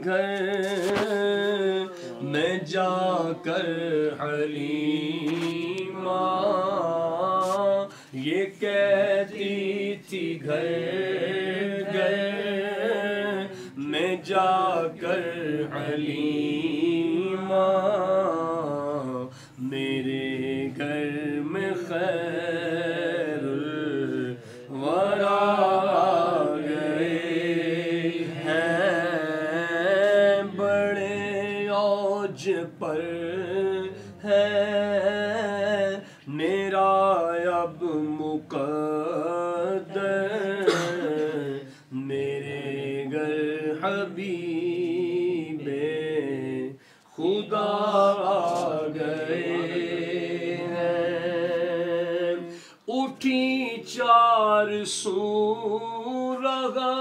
घर में जाकर हलीमा ये कहती थी, घर में जाकर हलीमा मेरे घर में खैरुल वरा गए हैं, बड़े औज पर है मेरा अब मुक़द्दर, मेरे घर हबीबे खुदा आ गए हैं। उठी चार सूरगा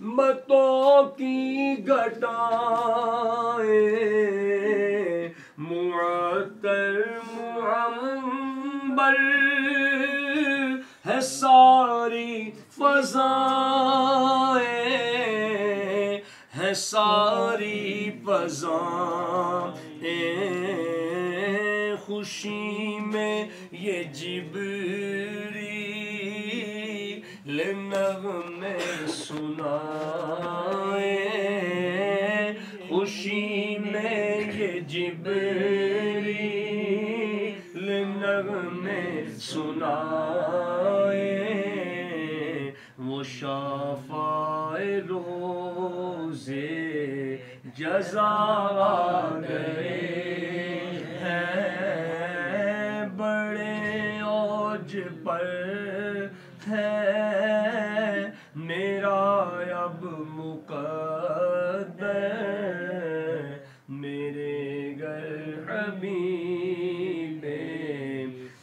मतों की घटाएं, मुअत्तर मुअम्बर है सारी फ़ज़ाएं, है सारी फ़ज़ाएं, खुशी में ये जिब्रील नग़्मे सुनाए, खुशी में ये जिब्रील नग़्मे सुनाए, वो शाफ़ाए रोज़े जज़ा गए हैं, बड़े औज पर है मेरा अब मुक़द्दर, मेरे घर हबीबे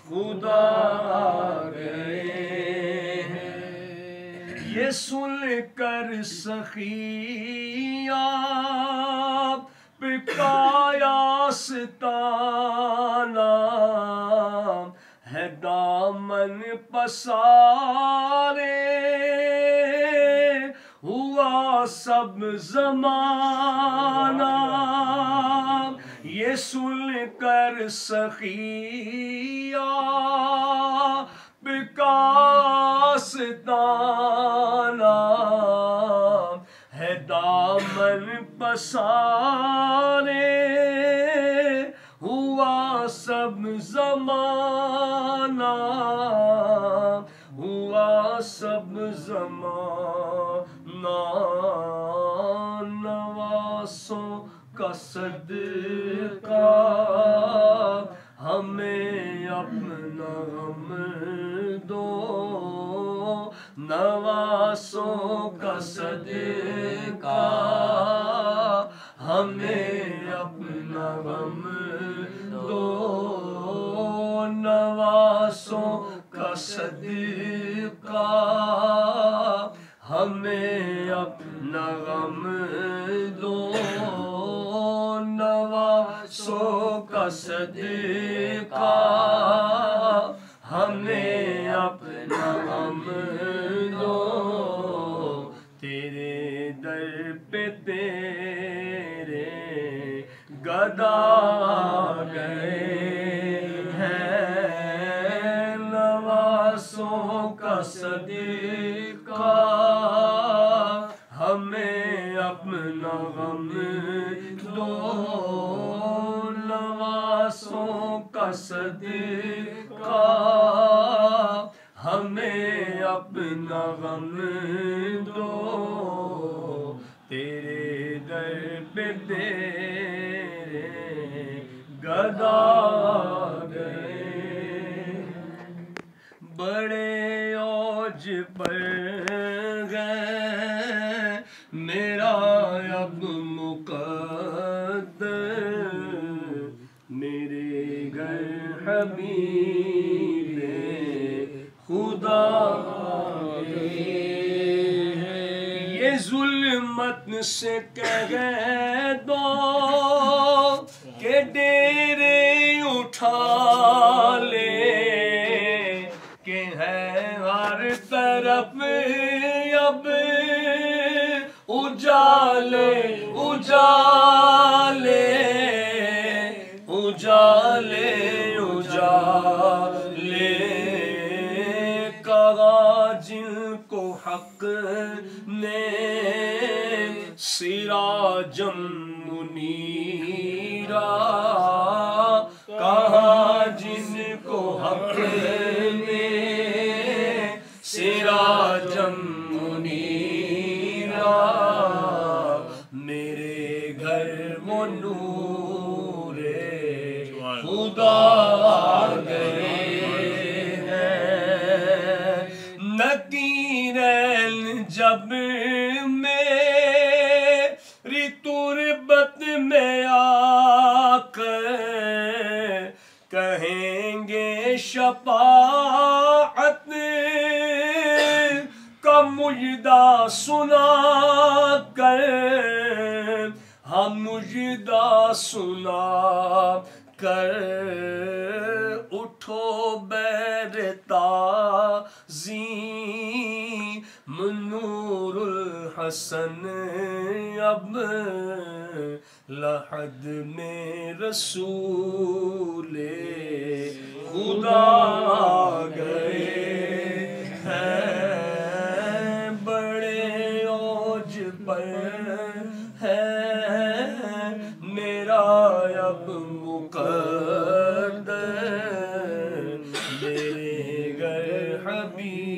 खुदा आ गए हैं। ये सुन कर सखिया पिकाया सिताना है दामन पसारे, हुआ सब ज़माना। ये सुन कर सखिया बिकासताना है दामन पसारे, हुआ सब ज़माना, हुआ सब ज़माना। नवासों का सदका हमें अपना गम दो, नवासों का सदका हमें अपना गम दो, नवासों का सदका हमें अपना गम दो, नवासों का सदका हमें अपना गम दो। तेरे दर पे तेरे गदा गए हैं, नवासों का सदका हमें अपना गम दो, नवासों का सदका हमें अपना गम दो। तेरे दर पे तेरे गदा गए, बड़े औज पर गए मेरा अब मुक़द्दर, मेरे घर हबीबे खुदा ये जुल्मत से कह दो के डेरे उठा ले, के है हर तरफ अब उजाले उजाले उजाले उजाले कहा जिनको हक ने सिराजम मुनीरा, कहा जिनको हक ने सिराजम मुनीरा, मेरे घर वो नूरे खुदा गए हैं। नकीरैन जब मेरी तुरबत में आकर कहेंगे शफाअत का मुजदा सुना कर, हम मुजदा सुना कर, उठो बैरताज़ीम नूरुल हसन, अब लहद में रसूले खुदा गए हैं। बड़े औज पर है मेरा अब मुक़द्दर, मेरे घर हबीब